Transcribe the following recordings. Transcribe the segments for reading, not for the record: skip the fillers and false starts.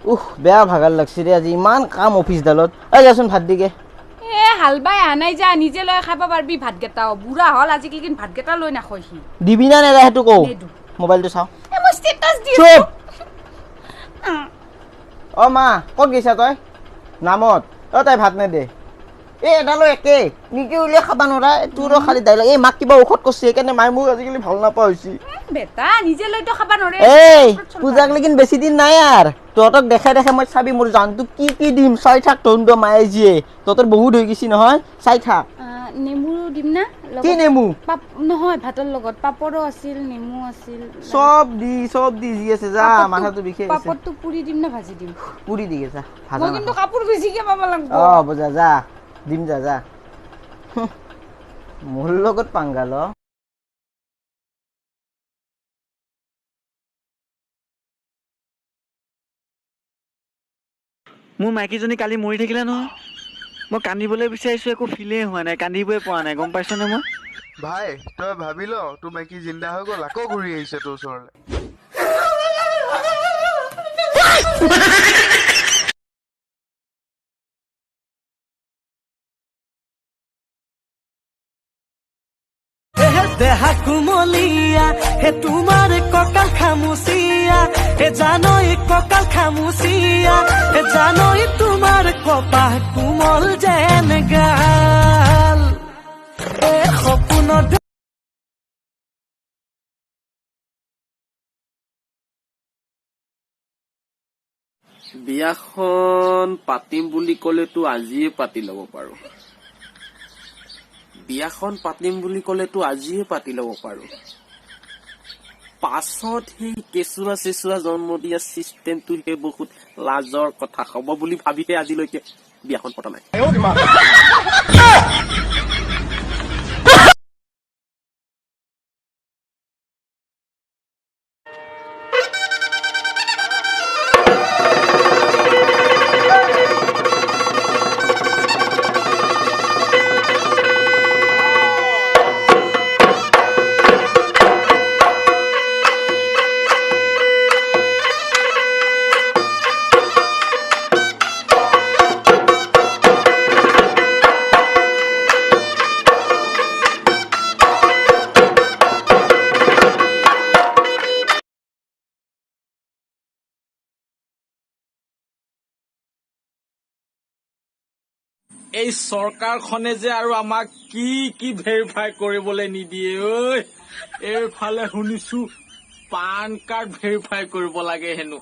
বেয়া ভাগাৰ লাগছে ৰে আজি ইমান কাম অফিচ ডালত যাচোন ভাত দিকে হালবাই আনাই যা নিজে লৈ খাব পারবি ভাত গেটাও বুড়া হল আজি কি ভাত গেটা লৈ না খইছি দিবি না নেৰা হেতু কও মোবাইলটো চাও মই স্ট্যাটাস দি চুপ ও মা কত গেছা তই নামত তাই ভাত নে দে এডালো একে নিকে উলিয়া খাবা নৰা তোৰো খালি দাইলা মাক কিবা ঔষধ কৰছে সেইকাৰণে মাই মোক আজিকালি ভাল নাপা হৈছি বেটা নিজে লৈ তো খাবা নৰে পূজাক লেকিন বেছি দিন নাই আৰ ততক দেখাই দেখাই মই চাবি মোৰ জানটো কি দিম চাই থাক তন্দ মায়ে জিয়ে ততৰ বহুত হৈ গিছি নহয় চাই থাক নেমু দিম না কি নেমু নহয় ভাতৰ লগত পাপৰো আছিল নেমু আছিল সব দি জি আছে যা মাথাটো বিখে আছে পাপৰটো পুৰি দিম না ভাজি দিম পুৰি দি গেছা ভাজা মই কিন্তু কাপোৰ বেছিকে পাব লাগিব বুজা যা দিম যা মোৰ লগত পাঙ্গাল মোৰ মাইকীজনী কালি মৰি থাকিলে নহয় মই কান্দিবলৈ বিচাৰিছো একো ফিলে হোৱা নাই কান্দিবই পৰা নাই গম পাইছনে মই ভাই তই ভাবি ল তোৰ মাইকী জিন্দা হৈ গ'ল আকৌ ঘূৰি আহিছে তোৰ ওচৰলৈ দেহা কুমলিয়া হে তোমাৰ ককাল খামুচিয়া হে জানই ককাল খামুচিয়া হে জানই তোমাৰ কপাহ কোমল যেন গাল এ সপোন বিয়াখন পাতিম বুলি ক'লেতো আজিয়ে পাতি ল'ব পাৰো বিয়াখন পাতিম বুলি ক'লেতো আজিয়ে পাতি ল'ব পাৰো পাছত সেই কেঁচুৱা চেচুৱা জন্ম দিয়া চিষ্টেমটো বহুত লাজৰ কথা হ'ব বুলি ভাবিতে আজিলৈকে বিয়াখন পতা নাই এই চৰকাৰখনে যে আৰু আমাক কি ভেৰিফাই কৰিবলৈ নিদিয়ে ঐ এইফালে শুনিছো পান কাৰ্ড ভেৰিফাই কৰিব লাগে হেনো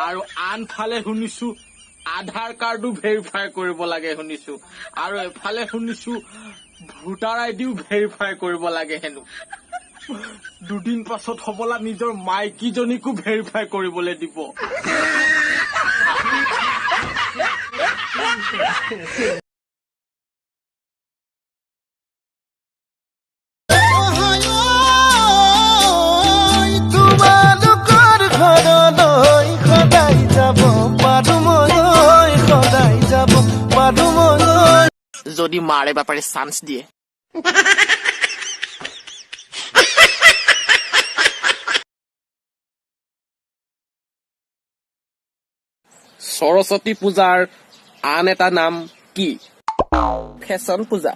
আৰু আনফালে শুনিছো আধাৰ কাৰ্ডো ভেৰিফাই কৰিব লাগে শুনিছো আৰু এফালে শুনিছো ভোটাৰ আইডিও ভেৰিফাই কৰিব লাগে হেনো দুদিন পাছত হবলা নিজৰ মাইকীজনীকো ভেৰিফাই কৰিবলৈ দিব যদি মাৰে বাপাৰে চান্স দিয়ে সৰস্বতী পূজাৰ আন এটা নাম কি ফেশ্বন পূজা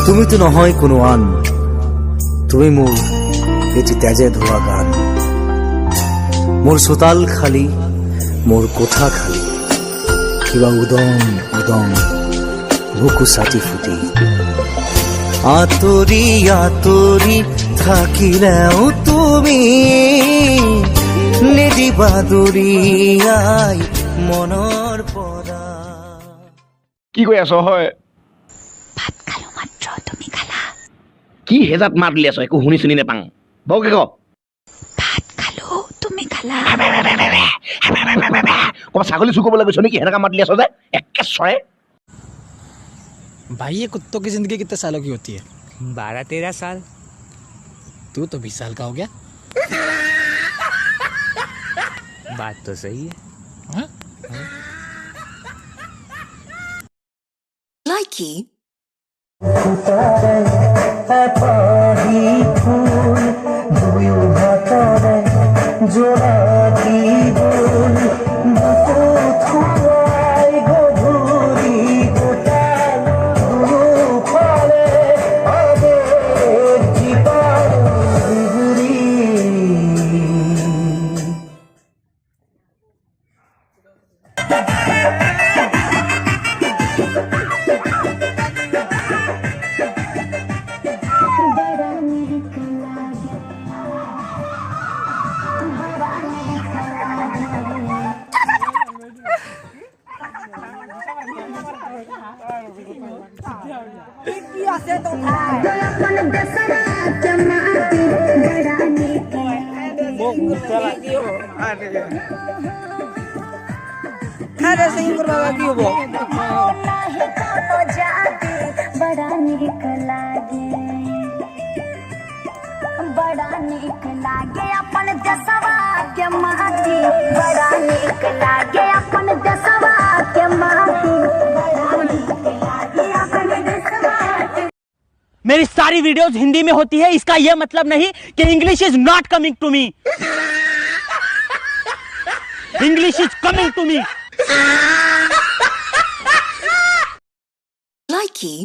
তুমি তো নহয় কোনো আন তুমি মোৰ এটি তেজে ধোৱা গান মোৰ চোতাল খালি মোৰ কোঠা খালি কিবা উদং বুকু চাটি ফুটি আতৰি থাকিলেও তুমি নিদিবা দৰিয়াই মনৰ পৰা কি কৈ আছ হয় ভাত খালো মাত্ৰ তুমি খালা কি হেজাত মাত উলিয়াছ একো শুনি শুনি নেপাং বৌকে ক ভাত খালো তুমি খালা ক'ৰবাত ছাগলী চুৰ কৰিবলৈ গৈছ নেকি সেনেকা মাত উলিয়াছ যে একে চৰে भाई ये कुत्तों की जिंदगी कितने सालों की होती है 12-13 साल तू तो 20 साल का हो गया बात तो सही है हाँ? Likey. मेरी सारी वीडियोस हिंदी में होती है, इसका यह मतलब नहीं कि English is not coming to me. English is coming to me. Likey.